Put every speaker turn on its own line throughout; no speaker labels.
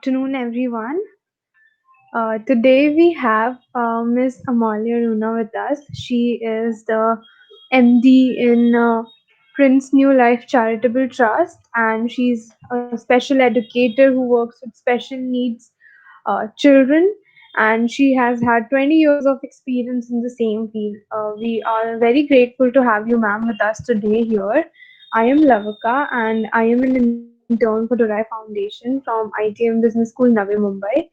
afternoon, everyone. Today we have Miss Amalia Runa with us. She is the MD in Prince New Life Charitable Trust, and she's a special educator who works with special needs children. And she has had 20 years of experience in the same field. We are very grateful to have you, ma'am, with us today here. I am Lavaka, and I am an intern for Durai Foundation from ITM Business School, Navi Mumbai.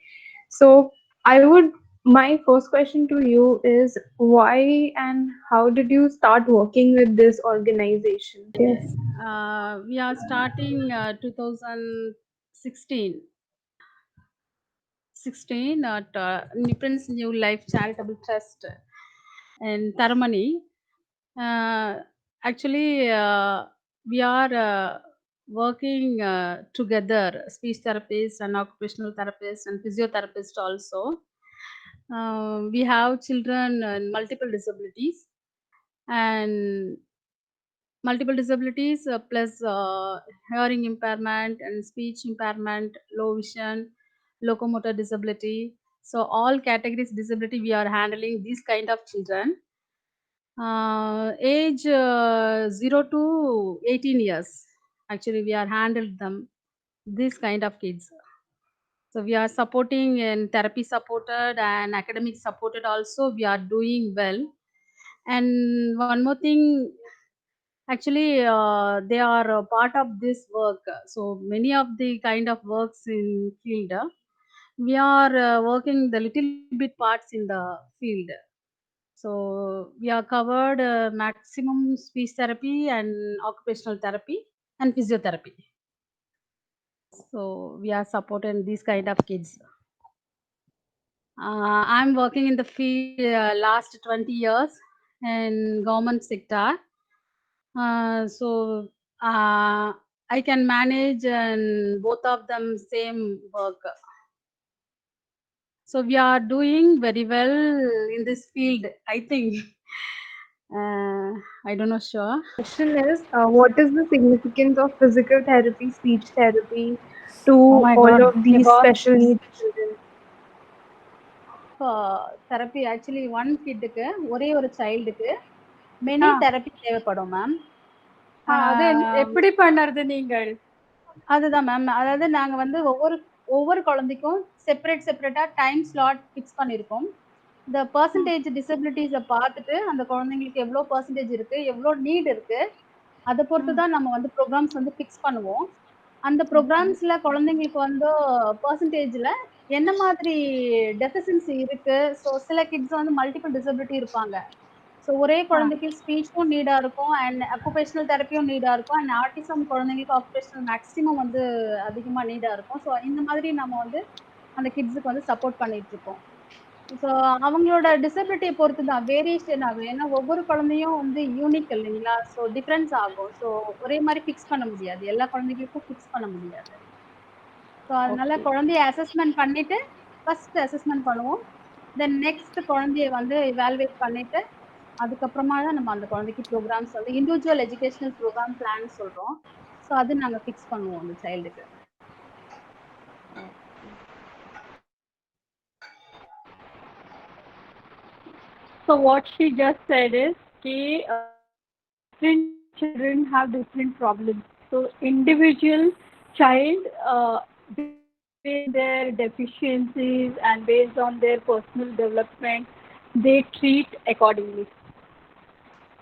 So I would my first question to you is why and how did you start working with this organization?
Yes, we are starting 2016 at Prince New Life Charitable Trust in Taramani. Uh, actually, we are working together, speech therapists and occupational therapists and physiotherapists also. We have children in and multiple disabilities plus hearing impairment and speech impairment, low vision, locomotor disability. So all categories disability we are handling these kind of children. Age 0 to 18 years. Actually, we are handled them this kind of kids. So we are supporting and therapy supported and academic supported also. We are doing well. And one more thing, actually, they are a part of this work. So many of the kind of works in field, we are working the little bit parts in the field. So we are covered maximum speech therapy and occupational therapy and physiotherapy. So we are supporting these kind of kids. I'm working in the field last 20 years in government sector. So I can manage and both of them same work. So we are doing very well in this field, I think. I don't know sure.
Question is what is the significance of physical therapy, speech therapy to
Oh my
all
God,
of these
about
special needs children?
therapy actually one kidக்கு ஒரே ஒரு சைல்டுக்கு many
ஆ,
therapy தேவைப்படும் ma'am.
அது எப்படி பண்ணறது நீங்கள்?
அதுதான் ma'am. அதாவது நாங்க வந்து ஒவ்வொரு ஒவ்வொரு குழந்தைக்கும் செப்பரேட்டா டைம் ஸ்லாட் ஃபிக்ஸ் பண்ணியிருக்கோம். இந்த பெர்சன்டேஜ் டிசபிலிட்டீஸ பார்த்துட்டு, அந்த குழந்தைங்களுக்கு எவ்வளோ பெர்சன்டேஜ் இருக்கு, எவ்வளோ நீட் இருக்கு, அத பொறுத்து தான் நம்ம வந்து ப்ரோகிராம்ஸ் வந்து ஃபிக்ஸ் பண்ணுவோம். அந்த ப்ரோகிராம்ஸ்ல குழந்தைங்களுக்கு வந்து பெர்சன்டேஜ்ல என்ன மாதிரி டெஃபிஷியன்சி இருக்கு. ஸோ சில கிட்ஸ் வந்து மல்டிபிள் டிசபிலிட்டி இருப்பாங்க. ஸோ ஒரே
ஆ,
குழந்தைக்கு ஸ்பீச்சும் நீடா இருக்கும் அண்ட் அக்குபேஷனல் தெரப்பியும் நீடா இருக்கும் அண்ட் ஆட்டிசம் குழந்தைங்களுக்கு ஆக்குபேஷனல் மேக்ஸிமம் வந்து அதிகமாக நீடா இருக்கும். ஸோ இந்த மாதிரி நம்ம வந்து அந்த கிட்ஸுக்கு வந்து சப்போர்ட் பண்ணிட்டு இருக்கோம். ஸோ அவங்களோட டிசபிலிட்டியை பொறுத்து தான் வேரியேஷன் ஆகும். ஏன்னா ஒவ்வொரு குழந்தையும் வந்து யூனிக் இல்லைங்களா? ஸோ டிஃப்ரென்ஸ் ஆகும். ஸோ ஒரே மாதிரி ஃபிக்ஸ் பண்ண முடியாது. எல்லா குழந்தைகளுக்கும் ஃபிக்ஸ் பண்ண முடியாது. ஸோ அதனால
ஓகே.
குழந்தைய அசஸ்மெண்ட் பண்ணிட்டு ஃபர்ஸ்ட் அசஸ்மெண்ட் பண்ணுவோம். தென் நெக்ஸ்ட் குழந்தைய வந்து இவாலுவேட் பண்ணிட்டு அதுக்கப்புறமா தான் நம்ம அந்த குழந்தைக்கு ப்ரோக்ராம்ஸ் வந்து இண்டிவிஜுவல் எஜுகேஷனல் ப்ரோக்ராம் பிளான் சொல்றோம். ஸோ அது நாங்க ஃபிக்ஸ் பண்ணுவோம் அந்த சைல்டுக்கு.
So what she just said is different children have different problems. So individual child based on their deficiencies and based on their personal development, they treat accordingly.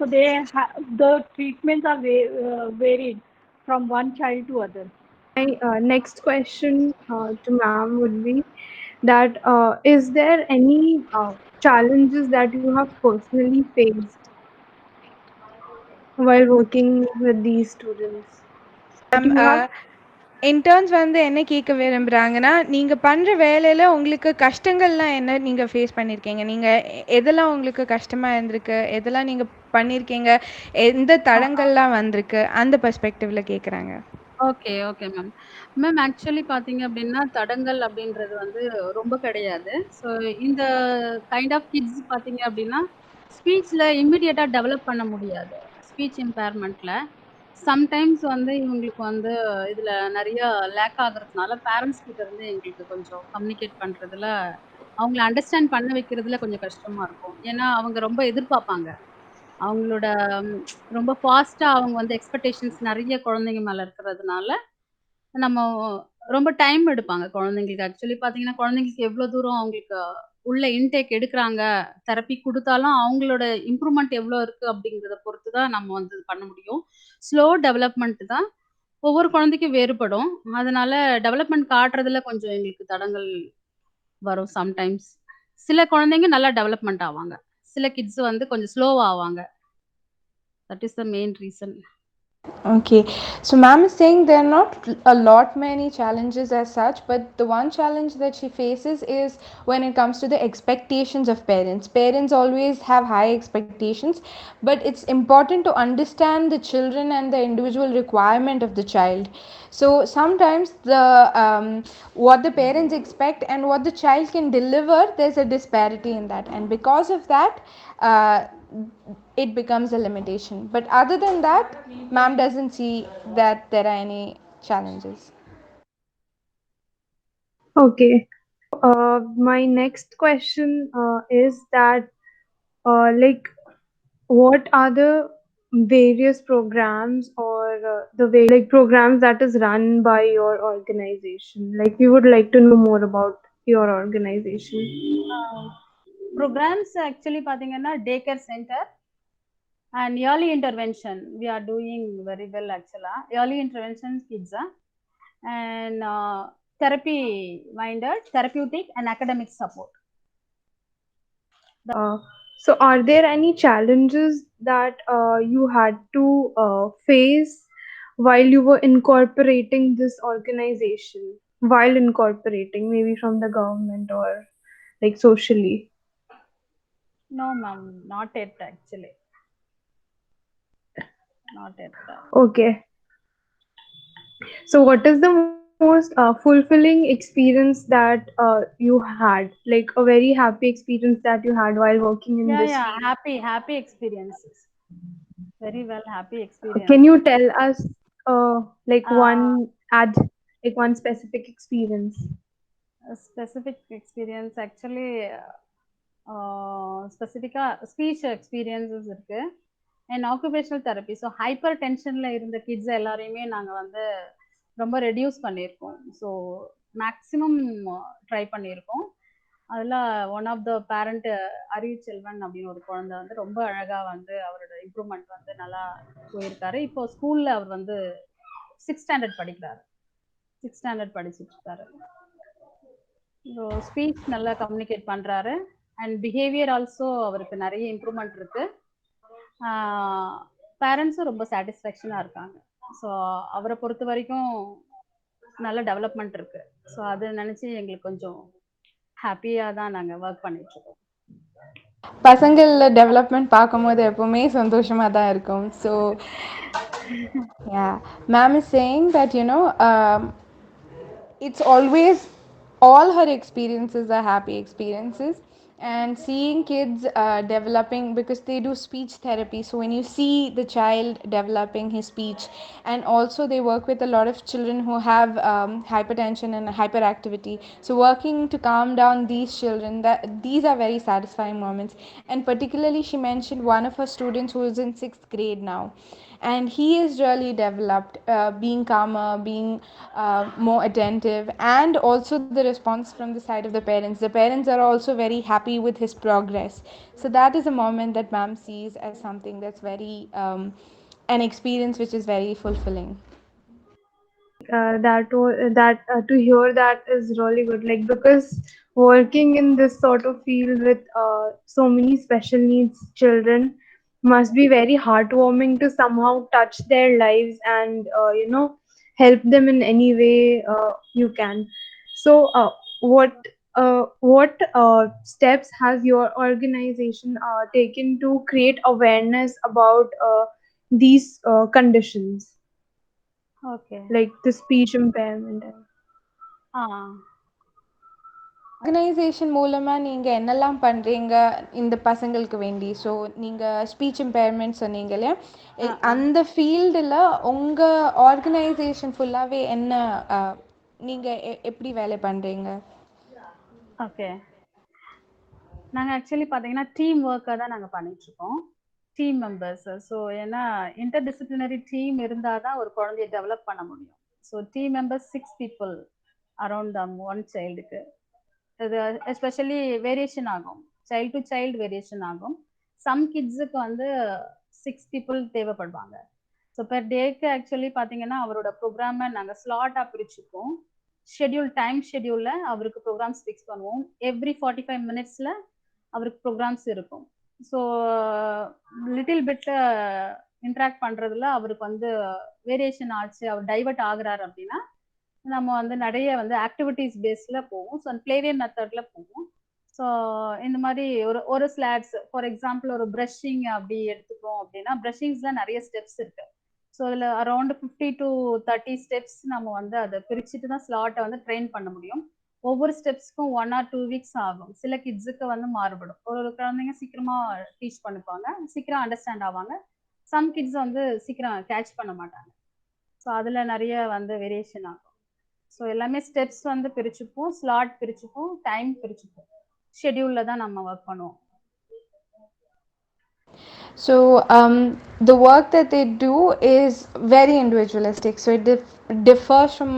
So the treatments are varied from one child to other.
My next question to ma'am would be that is there any challenges that you have personally faced while working with these students that
ma'am
you have?
Interns வந்து என்ன கேட்க விரும்புகிறாங்கன்னா நீங்கள் பண்ணுற வேலையில் உங்களுக்கு கஷ்டங்கள்லாம் என்ன நீங்கள் ஃபேஸ் பண்ணியிருக்கீங்க நீங்கள் எதெல்லாம் உங்களுக்கு கஷ்டமாக இருந்திருக்கு எதெல்லாம் நீங்கள் பண்ணியிருக்கீங்க எந்த தடங்கள்லாம் வந்திருக்கு அந்த பெர்ஸ்பெக்டிவில் கேட்குறாங்க.
Okay, okay ma'am. Ma'am actually பார்த்தீங்க அப்படின்னா, தடங்கல் அப்படின்றது வந்து ரொம்ப கிடையாது. ஸோ இந்த கைண்ட் ஆஃப் கிட்ஸ் பார்த்தீங்க அப்படின்னா, ஸ்பீச்ல இம்மீடியட்டா டெவலப் பண்ண முடியாது. ஸ்பீச் இம்பேர்மென்ட்ல. சம்டைம்ஸ் வந்து இவங்களுக்கு வந்து இதுல நெறைய லேக் ஆகுறதுனால, பேரண்ட்ஸ் கிட்ட இருந்து எங்களுக்கு கொஞ்சம் கம்யூனிகேட் பண்றதுல, அவங்கள அண்டர்ஸ்டாண்ட் பண்ண வைக்கிறதுல கொஞ்சம் கஷ்டமா இருக்கும். ஏன்னா, அவங்க ரொம்ப எதிர்பார்ப்பாங்க. அவங்களோட ம், ரொம்ப ஃபாஸ்ட்டா அவங்க வந்து எக்ஸ்பெக்டேஷன்ஸ் நெறைய குழந்தைங்க மேல இருக்கிறதுனால, நம்ம ரொம்ப டைம் எடுப்பாங்க குழந்தைங்களுக்கு. ஆக்சுவலி பார்த்தீங்கன்னா, குழந்தைங்களுக்கு எவ்ளோ தூரம் அவங்களுக்கு உள்ள இன்டேக் எடுக்குறாங்க, தெரப்பி குடுத்தாலும் அவங்களோட இம்ப்ரூவ்மெண்ட் எவ்ளோ இருக்கு அப்படிங்கிறத பொறுத்து தான் நம்ம வந்து இது பண்ண முடியும். ஸ்லோ டெவலப்மெண்ட் தான் ஒவ்வொரு குழந்தைக்கும் வேறுபடும். அதனால டெவலப்மெண்ட் காட்டுறதுல கொஞ்சம் எங்களுக்கு தடங்கல் வரும் சம்டைம்ஸ். சில குழந்தைங்க நல்லா டெவலப்மெண்ட் ஆவாங்க. சில கிட்ஸ் வந்து கொஞ்சம் ஸ்லோவா ஆவாங்க. That is the main reason.
Okay, so ma'am is saying there are not a lot many challenges as such, but the one challenge that she faces is when it comes to the expectations of parents. Parents always have high expectations, but it's important to understand the children and the individual requirement of the child. So sometimes what the parents expect and what the child can deliver, there's a disparity in that, and because of that, uh, it becomes a limitation. But other than that, ma'am doesn't see that there are any challenges.
Okay. My next question is that, like, what are the various programs or the like programs that is run by your organization? Like, we would like to know more about your organization.
Programs actually பார்த்தீங்கன்னா, day care center and early intervention we are doing very well ஆக்சுவலா. Early intervention kids and therapy minded, therapeutic and academic support.
Uh, so, are there any challenges that you had to face while you were incorporating this organization? While incorporating, maybe from the government or like socially?
No, ma'am, not yet actually. Not yet.
Okay. So, what is the most fulfilling experience that you had? Like a very happy experience that you had while working in
Yeah,
this
yeah,
field?
happy experiences. Very well, happy
Can
experience.
you tell us like
Uh,
one specific experience?
a specific experience actually, ஸ்பெசிஃபிக்கா speech experiences இருக்கு and occupational therapy. So ஹைப்பர் டென்ஷனில் இருந்த kids எல்லாரையுமே நாங்கள் வந்து ரொம்ப reduce பண்ணியிருக்கோம். ஸோ மேக்ஸிமம் ட்ரை பண்ணியிருக்கோம். அதில் one of the parent Ariyal Selvan அப்படின்னு ஒரு குழந்தை வந்து ரொம்ப அழகாக வந்து அவரோட இம்ப்ரூவ்மெண்ட் வந்து நல்லா போயிருக்காரு. இப்போ ஸ்கூலில் அவர் வந்து 6th ஸ்டாண்டர்ட் படிக்கிறாரு. 6th ஸ்டாண்டர்ட் படிச்சுட்டு இருக்காரு. ஸோ ஸ்பீச் நல்லா கம்யூனிகேட் பண்ணுறாரு அண்ட் பிஹேவியர் ஆல்சோ அவருக்கு நிறைய இம்ப்ரூவ்மெண்ட் இருக்கு. பேரண்ட்ஸும் ரொம்ப சாட்டிஸ்ஃபேக்ஷனாக இருக்காங்க. ஸோ அவரை பொறுத்த வரைக்கும் நல்ல டெவலப்மெண்ட் இருக்கு. ஸோ அதை நினச்சி எங்களுக்கு கொஞ்சம் ஹாப்பியாக தான் நாங்கள் ஒர்க் பண்ணிட்டு இருக்கோம்.
பசங்கள டெவலப்மெண்ட் பார்க்கும்போது எப்பவுமே சந்தோஷமா தான் இருக்கும். So yeah, ma'am is saying that it's always all her experiences are happy experiences, and seeing kids developing, because they do speech therapy, so when you see the child developing his speech, and also they work with a lot of children who have hypertension and hyperactivity, so working to calm down these children, that these are very satisfying moments. And particularly she mentioned one of her students who is in 6th grade now, and he is really developed, being calmer, being more attentive, and also the response from the side of the parents are also very happy with his progress. So that is a moment that ma'am sees as something that's very an experience which is very fulfilling.
That to hear that is really good, like, because working in this sort of field with so many special needs children must be very heartwarming to somehow touch their lives and help them in any way you can. So what steps has your organization taken to create awareness about these conditions,
okay.
like the speech impairment?
ஆ
organisation மூலமா நீங்க என்னெல்லாம் பண்றீங்க இந்த பசங்களுக்கு வேண்டி? So நீங்க speech இம்பேர்மென்ட் சொன்னீங்க இல்லையா? அந்த ஃபீல்டுல உங்க ஆர்கனைசேஷன் ஃபுல்லாவே என்ன நீங்க எப்படி வேலை பண்றீங்க?
ஓகே. நாங்கள் ஆக்சுவலி பார்த்தீங்கன்னா டீம் ஒர்க்காக தான் நாங்கள் பண்ணிகிட்ருக்கோம். Team members. ஸோ ஏன்னா இன்டர்டிசிப்ளினரி டீம் இருந்தால் தான் ஒரு குழந்தைய டெவலப் பண்ண முடியும். So team members 6 people around one சைல்டுக்கு. இது எஸ்பெஷலி வேரியேஷன் ஆகும், சைல்டு டு சைல்டு வேரியேஷன் ஆகும். சம் கிட்ஸுக்கு வந்து 6 பீப்புள் தேவைப்படுவாங்க. ஸோ பெர் டேக்கு ஆக்சுவலி பார்த்தீங்கன்னா அவரோட ப்ரோக்ராமை நாங்கள் ஸ்லாட்டாக பிரிச்சுப்போம். டைம் ஷெடியூலில் அவருக்கு ப்ரோக்ராம்ஸ் ஃபிக்ஸ் பண்ணுவோம். எவ்ரி 45 மினிட்ஸில் அவருக்கு ப்ரோக்ராம்ஸ் இருக்கும். ஸோ லிட்டில் பிட் இன்ட்ராக்ட் பண்ணுறதுல அவருக்கு வந்து வேரியேஷன் ஆச்சு, அவர் டைவர்ட் ஆகுறாரு அப்படின்னா நம்ம வந்து நிறைய வந்து ஆக்டிவிட்டீஸ் பேஸில் போவோம். ஸோ பிளேவே மெத்தடில் போவோம். ஸோ இந்த மாதிரி ஒரு ஸ்லாட்ஸ், ஃபார் எக்ஸாம்பிள் ஒரு ப்ரஷிங் அப்படி எடுத்துக்கிறோம் அப்படின்னா ப்ரஷிங்ஸில் நிறைய ஸ்டெப்ஸ் இருக்கு. ஸோ இதில் அரௌண்ட் 50 to 30 ஸ்டெப்ஸ் நம்ம வந்து அதை பிரிச்சுட்டு தான் ஸ்லாட்டை வந்து ட்ரெயின் பண்ண முடியும். ஒவ்வொரு ஸ்டெப்ஸ்க்கும் 1 or 2 வீக்ஸ் ஆகும். சில கிட்ஸுக்கு வந்து மாறுபடும். ஒரு குழந்தைங்க சீக்கிரமா டீச் பண்ணிப்பாங்க, சீக்கிரம் அண்டர்ஸ்டாண்ட் ஆவாங்க. சம் கிட்ஸ் வந்து சீக்கிரம் கேட்ச் பண்ண மாட்டாங்க. ஸோ அதில் நிறைய வந்து வேரியேஷன் ஆகும். ஸோ எல்லாமே ஸ்டெப்ஸ் வந்து பிரிச்சுப்போம், ஸ்லாட் பிரிச்சுப்போம், டைம் பிரிச்சுப்போம். ஷெடியூலில் தான் நம்ம ஒர்க் பண்ணுவோம்.
So the work that they do is very individualistic. So it differs from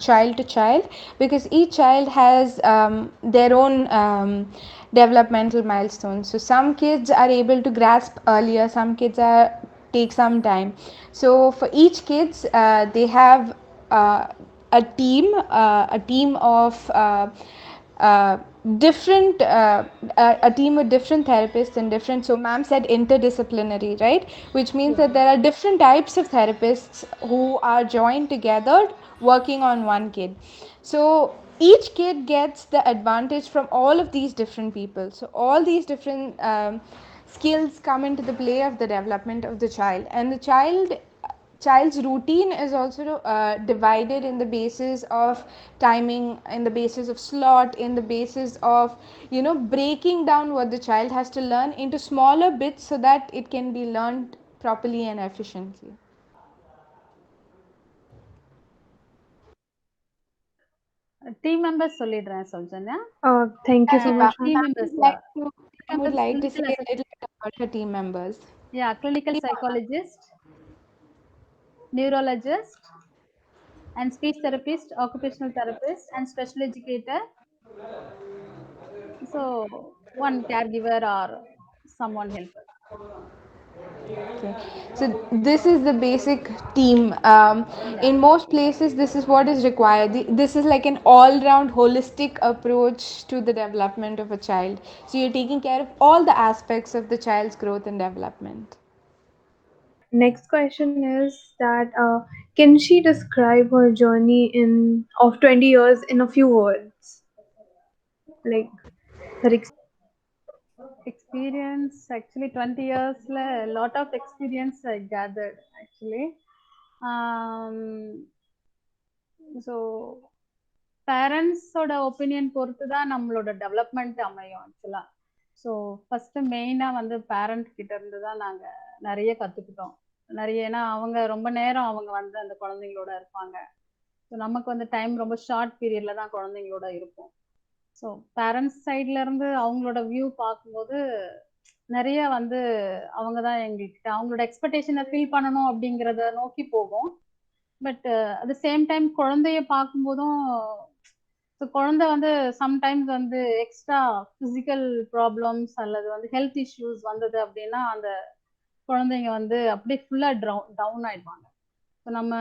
child to child because each child has their own developmental milestones. So some kids are able to grasp earlier, some kids take some time. So for each kids, they have a team of different a team with different therapists and different, so ma'am said interdisciplinary, right, which means that there are different types of therapists who are joined together working on one kid. So each kid gets the advantage from all of these different people. So all these different skills come into the play of the development of the child, and the child's routine is also divided in the basis of timing, in the basis of slot, in the basis of breaking down what the child has to learn into smaller bits so that it can be learned properly and efficiently.
Team members சொல்லிடுறேன் Soujanya.
Thank you so much.
Team members
I would like to say a little bit about her team members.
Yeah, clinical psychologist, neurologist, and speech therapist, occupational therapist, and special educator. So one caregiver or someone helper.
Okay. So this is the basic team. In most places, this is what is required. This is like an all-round holistic approach to the development of a child. So you're taking care of all the aspects of the child's growth and development.
Next question is that can she describe her journey of 20 years in a few words? Like her
experience, actually 20 years a lot of experience I gathered actually. So பேரண்ட்ஸோட opinion பொறுத்து தான் நம்மளோட development அமையும் ஆக்சுவலாக. So first மெயினாக வந்து parent கிட்ட இருந்து தான் நாங்கள் நிறைய கற்றுக்கிட்டோம். நிறைய, ஏன்னா அவங்க ரொம்ப நேரம் அவங்க வந்து அந்த குழந்தைங்களோட இருப்பாங்க. ஸோ நமக்கு வந்து டைம் ரொம்ப ஷார்ட் பீரியட்ல தான் குழந்தைங்களோட இருக்கும். ஸோ பேரண்ட்ஸ் சைட்ல இருந்து அவங்களோட வியூ பார்க்கும்போது நிறைய வந்து அவங்க தான் எங்ககிட்ட அவங்களோட எக்ஸ்பெக்டேஷனை ஃபில் பண்ணணும் அப்படிங்கிறத நோக்கி போகும். But at the same time குழந்தைய பார்க்கும்போதும் குழந்தை வந்து சம்டைம்ஸ் வந்து எக்ஸ்ட்ரா ஃபிசிக்கல் ப்ராப்ளம்ஸ் அல்லது வந்து ஹெல்த் இஷ்யூஸ் வந்தது அப்படின்னா அந்த குழந்தைங்க வந்து அப்படியே ஃபுல்லாக டவுன் ஆயிடுவாங்க. ஸோ நம்ம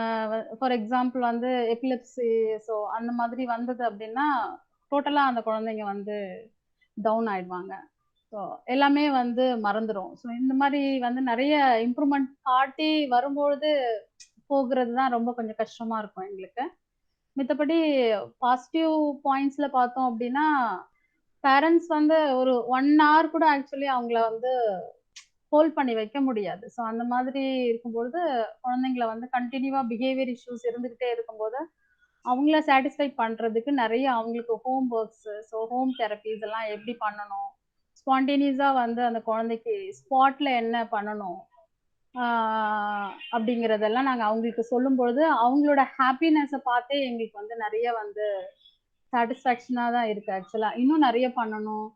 ஃபார் எக்ஸாம்பிள் வந்து எபிலெப்சி, ஸோ அந்த மாதிரி வந்தது அப்படின்னா டோட்டலாக அந்த குழந்தைங்க வந்து டவுன் ஆயிடுவாங்க. ஸோ எல்லாமே வந்து மறந்துடும். ஸோ இந்த மாதிரி வந்து நிறைய இம்ப்ரூவ்மெண்ட் காட்டி வரும்பொழுது போகிறது தான் ரொம்ப கொஞ்சம் கஷ்டமா இருக்கும் எங்களுக்கு. மித்தபடி பாசிட்டிவ் பாயிண்ட்ஸ்ல பார்த்தோம் அப்படின்னா பேரண்ட்ஸ் வந்து ஒரு 1 hour கூட ஆக்சுவலி அவங்கள வந்து ஹோல்ட் பண்ணி வைக்க முடியாது. ஸோ அந்த மாதிரி இருக்கும்பொழுது குழந்தைங்கள வந்து கண்டினியூவா பிஹேவியர் இஷ்யூஸ் இருந்துகிட்டே இருக்கும்போது அவங்கள சாட்டிஸ்ஃபை பண்றதுக்கு நிறைய அவங்களுக்கு home works, so home therapies எல்லாம் எப்படி பண்ணணும், ஸ்பான்டேனியஸா வந்து அந்த குழந்தைக்கு ஸ்பாட்ல என்ன பண்ணணும் அப்படிங்கிறதெல்லாம் நாங்கள் அவங்களுக்கு சொல்லும்பொழுது அவங்களோட ஹாப்பினஸை பார்த்தே எங்களுக்கு வந்து நிறைய வந்து சாட்டிஸ்ஃபேக்ஷனாக தான் இருக்குது. ஆக்சுவலாக இன்னும் நிறைய பண்ணணும்,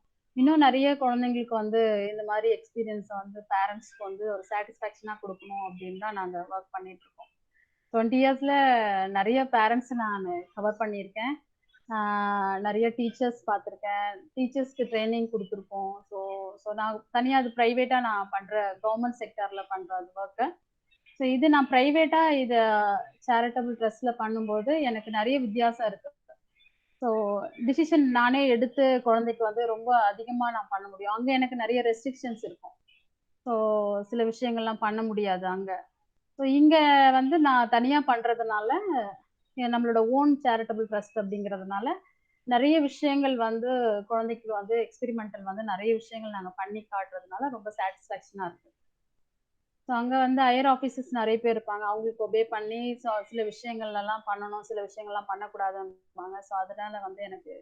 இன்னும் நிறைய குழந்தைங்களுக்கு வந்து இந்த மாதிரி எக்ஸ்பீரியன்ஸை வந்து பேரண்ட்ஸ்க்கு வந்து ஒரு சாட்டிஸ்ஃபேக்ஷனாக கொடுக்கணும் அப்படின்னு தான் நாங்கள் ஒர்க் பண்ணிட்டு இருக்கோம். 20 இயர்ஸில் நிறைய பேரண்ட்ஸ் நான் கவர் பண்ணியிருக்கேன். நிறைய டீச்சர்ஸ் பார்த்துருக்கேன், டீச்சர்ஸ்க்கு ட்ரைனிங் கொடுத்துருக்கோம். ஸோ நான் தனியாக அது ப்ரைவேட்டாக நான் பண்ணுற கவர்மெண்ட் செக்டரில் பண்ணுற அது ஒர்க்கு. ஸோ இது நான் ப்ரைவேட்டாக இதை சேரிட்டபிள் ட்ரஸ்ட்டில் பண்ணும்போது எனக்கு நிறைய வித்தியாசம் இருக்குது. ஸோ டிசிஷன் நானே எடுத்து குழந்தைக்கு வந்து ரொம்ப அதிகமாக நான் பண்ண முடியும். அங்கே எனக்கு நிறைய ரெஸ்ட்ரிக்ஷன்ஸ் இருக்கும். ஸோ சில விஷயங்கள்லாம் பண்ண முடியாது அங்கே. ஸோ இங்கே வந்து நான் தனியாக பண்ணுறதுனால நம்மளோட ஓன் சேரிட்டபிள் ட்ரஸ்ட் அப்படிங்கிறதுனால நிறைய விஷயங்கள் வந்து குழந்தைக்கு வந்து எக்ஸ்பெரிமெண்டல் வந்து நிறைய விஷயங்கள் நாங்கள் பண்ணி காட்டுறதுனால ரொம்ப சாட்டிஸ்ஃபேக்ஷனாக இருக்குது. ஸோ அங்கே வந்து ஹையர் ஆஃபீஸர்ஸ் நிறைய பேர் இருப்பாங்க, அவங்களுக்கு ஒபே பண்ணி ஸோ சில விஷயங்கள்லாம் பண்ணணும், சில விஷயங்கள்லாம் பண்ணக்கூடாதுன்னுவாங்க. ஸோ அதனால வந்து எனக்கு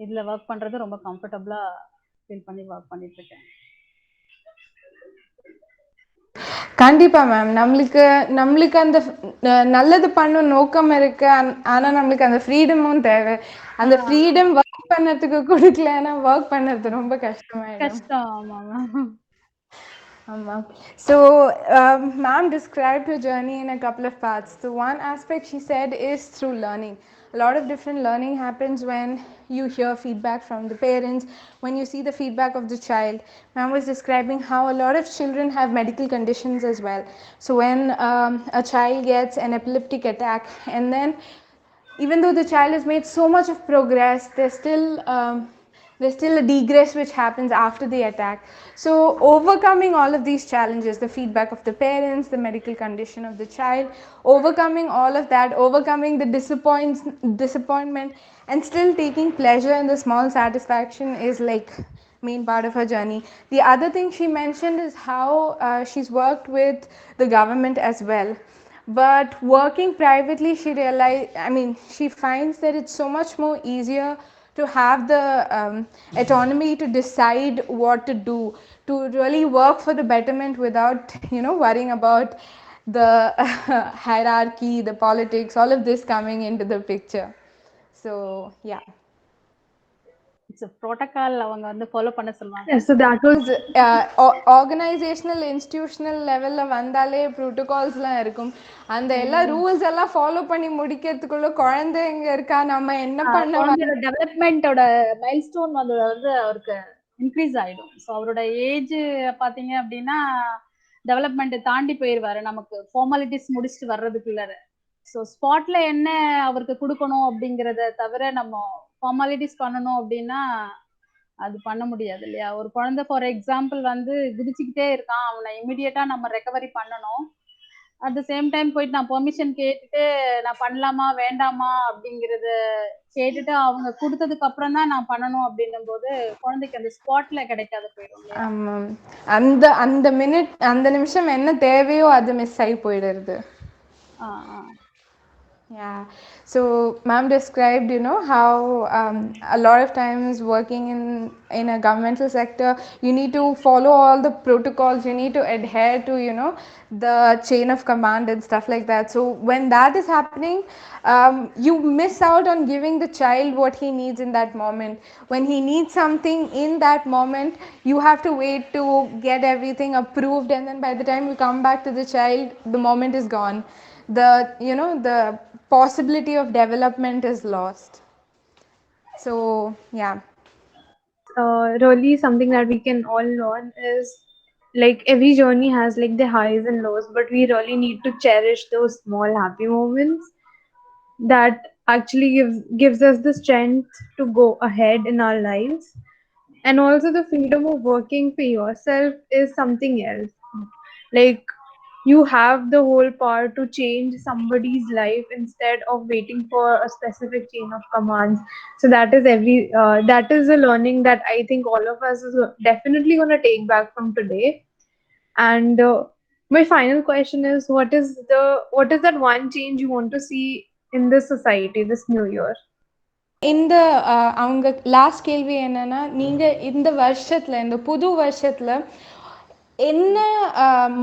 இதில் ஒர்க் பண்ணுறது ரொம்ப கம்ஃபர்டபுளாக ஃபீல் பண்ணி ஒர்க் பண்ணிட்டுருக்கேன்.
கண்டிப்பா மேம். நம்மளுக்கு அந்த நல்லது பண்ணும் நோக்கம் இருக்கு. ஆனா நம்மளுக்கு அந்த ஃப்ரீடமும் தேவை. அந்த ஃப்ரீடம் ஒர்க் பண்ணதுக்கு கொடுக்கலன்னா ஒர்க் பண்ணது ரொம்ப கஷ்டமாயிடும்.
கஷ்டம். ஆமாம்.
So, ma'am described her journey in a couple of parts. The one aspect she said is through learning. A lot of different learning happens when you hear feedback from the parents, when you see the feedback of the child. Ma'am was describing how a lot of children have medical conditions as well. So when a child gets an epileptic attack, and then even though the child has made so much of progress, there's still a degress which happens after the attack. So overcoming all of these challenges, the feedback of the parents, the medical condition of the child, overcoming all of that, overcoming the disappointment, and still taking pleasure in the small satisfaction is like main part of her journey. The other thing she mentioned is how she's worked with the government as well. But working privately, she finds that it's so much more easier to have the autonomy to decide what to do, to really work for the betterment without, worrying about the hierarchy, the politics, all of this coming into the picture. So, yeah.
It's a protocol அவங்க வந்து follow பண்ண சொல்லுவாங்க.
Yeah, so that was
organizational institutional லெவல்ல வந்தாலே ப்ரோட்டோகால்ஸ்லாம் இருக்கும். அந்த எல்லா rules எல்லாம் ஃபாலோ பண்ணி முடிக்கிறதுக்குள்ள குழந்தை எங்க இருக்கா, நம்ம என்ன பண்ண
டெவலப்மெண்டோட மைல்ஸ்டோன் வந்து அவருக்கு இன்க்ரீஸ் ஆயிடும். ஸோ அவரோட ஏஜ் பார்த்தீங்க அப்படின்னா டெவலப்மெண்ட் தாண்டி போயிடுவாரு, நமக்கு ஃபார்மாலிட்டிஸ் முடிச்சுட்டு வர்றதுக்குள்ள. ஸோ ஸ்பாட்ல என்ன அவருக்கு கொடுக்கணும் அப்படிங்கிறத தவிர நம்ம ஃபார்மாலிட்டிஸ் பண்ணணும் அப்படின்னா அது பண்ண முடியாது இல்லையா. ஒரு குழந்தை ஃபார் எக்ஸாம்பிள் வந்து குதிச்சுக்கிட்டே இருக்கான், அவனை இமிடியட்டா நம்ம ரெக்கவரி பண்ணணும். அட் த சேம் டைம் போயிட்டு நான் பெர்மிஷன் கேட்டுட்டு நான் பண்ணலாமா வேண்டாமா அப்படிங்கறத கேட்டுட்டு அவங்க கொடுத்ததுக்கு அப்புறம் தான் நான் பண்ணணும் அப்படின்னும் போது குழந்தைக்கு அந்த ஸ்பாட்ல கிடைக்காது போயிடும்.
அந்த மினிட் அந்த நிமிஷம் என்ன தேவையோ அது மிஸ் ஆகி போயிடுறது. Yeah. So ma'am described, how a lot of times working in a governmental sector, you need to follow all the protocols, you need to adhere to, the chain of command and stuff like that. So when that is happening, you miss out on giving the child what he needs in that moment. When he needs something in that moment, you have to wait to get everything approved, and then by the time you come back to the child, the moment is gone. The possibility of development is lost. So yeah,
really something that we can all learn is like every journey has like the highs and lows, but we really need to cherish those small happy moments that actually gives us the strength to go ahead in our lives. And also the freedom of working for yourself is something else. Like you have the whole power to change somebody's life instead of waiting for a specific chain of commands. So that is a learning that I think all of us is definitely going to take back from today. And my final question is, what is that one change you want to see in this society this new year?
இந்த அவங்க last கேள்வி என்னன்னா, நீங்க இந்த வருஷத்துல, இந்த புது வருஷத்துல என்ன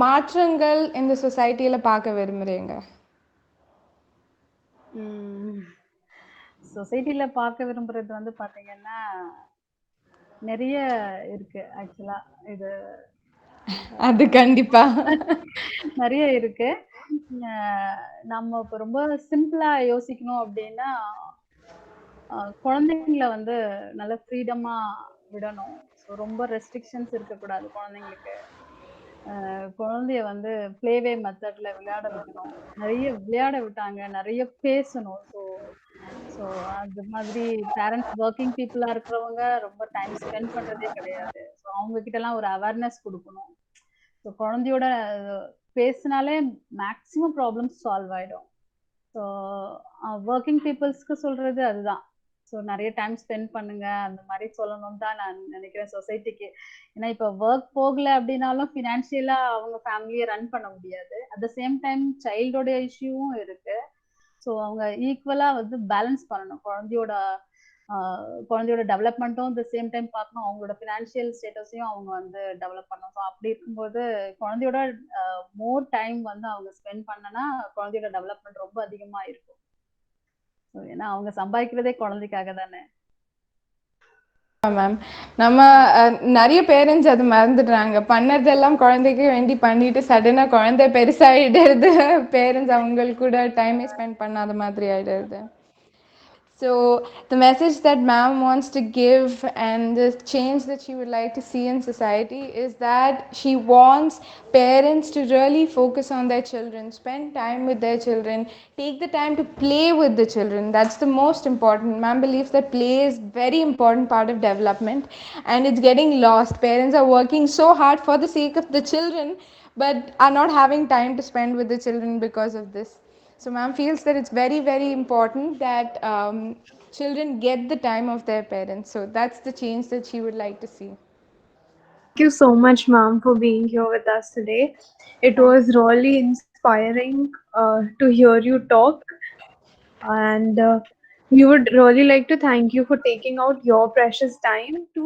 மாற்றங்கள் இந்த சொசைட்டில பார்க்க விரும்புறீங்க?
சொசைட்டில பார்க்க விரும்புறது வந்து பார்த்தீங்கன்னா, நெறைய இருக்கு ஆக்சுவலா. இது
அது கண்டிப்பா.
நெறைய இருக்கு. அ நம்ம இப்ப ரொம்ப சிம்பிளா யோசிக்கணும் அப்டின்னா, குழந்தைங்கள வந்து நல்ல ஃப்ரீடமா விடணும். ஸோ ரொம்ப ரெஸ்ட்ரிக்ஷன்ஸ் இருக்கக்கூடாது குழந்தைங்களுக்கு. குழந்தைய வந்து ப்ளே வே மெத்தட்ல விளையாட வைக்கணும். நெறைய விளையாட விட்டாங்க, நெறைய பேசணும். ஸோ அந்த மாதிரி பேரண்ட்ஸ் ஒர்க்கிங் பீப்புளா இருக்கிறவங்க ரொம்ப டைம் ஸ்பெண்ட் பண்றதே கிடையாது. ஸோ அவங்க கிட்டலாம் ஒரு அவேர்னஸ் குடுக்கணும். ஸோ குழந்தையோட பேசினாலே மேக்ஸிமம் ப்ராப்ளம்ஸ் சால்வ் ஆயிடும். ஸோ ஒர்க்கிங் பீப்புள்ஸ்க்கு சொல்றது அதுதான். ஸோ நெறைய டைம் ஸ்பெண்ட் பண்ணுங்க அந்த மாதிரி சொல்லணும்னு தான் நான் நினைக்கிறேன் சொசைட்டிக்கு. ஏன்னா இப்போ ஒர்க் போகல அப்படின்னாலும் ஃபினான்ஷியலா அவங்க ஃபேமிலியை ரன் பண்ண முடியாது. அட் த சேம் டைம் சைல்டோட இஷ்யூவும் இருக்கு. ஸோ அவங்க ஈக்குவலா வந்து பேலன்ஸ் பண்ணணும். குழந்தையோட டெவலப்மெண்ட்டும் த சேம் டைம் பார்க்கணும். அவங்களோட ஃபினான்ஷியல் ஸ்டேட்டஸையும் அவங்க வந்து டெவலப் பண்ணணும். ஸோ அப்படி இருக்கும்போது குழந்தையோட மோர் டைம் வந்து அவங்க ஸ்பெண்ட் பண்ணனா குழந்தையோட டெவலப்மெண்ட் ரொம்ப அதிகமா இருக்கும். ஏன்னா அவங்க சம்பாதிக்கிறதே குழந்தைக்காக தானே.
மேம் நம்ம நிறைய பேரண்ட்ஸ் அது மறந்துடுறாங்க. பண்ணதெல்லாம் குழந்தைக்கு வேண்டி பண்ணிட்டு சடனா குழந்தை பெருசாயிடுறது, பேரண்ட்ஸ் அவங்களுக்கு கூட டைமே ஸ்பெண்ட் பண்ணாத மாதிரி ஆயிடுறது. So the message that ma'am wants to give and the change that she would like to see in society is that she wants parents to really focus on their children, spend time with their children, take the time to play with the children. That's the most important. Ma'am believes that play is very important part of development and it's getting lost. Parents are working so hard for the sake of the children but are not having time to spend with the children because of this. So ma'am feels that it's very, very important that children get the time of their parents. So that's the change that she would like to see.
Thank you so much, ma'am, for being here with us today. It was really inspiring to hear you talk. And we would really like to thank you for taking out your precious time to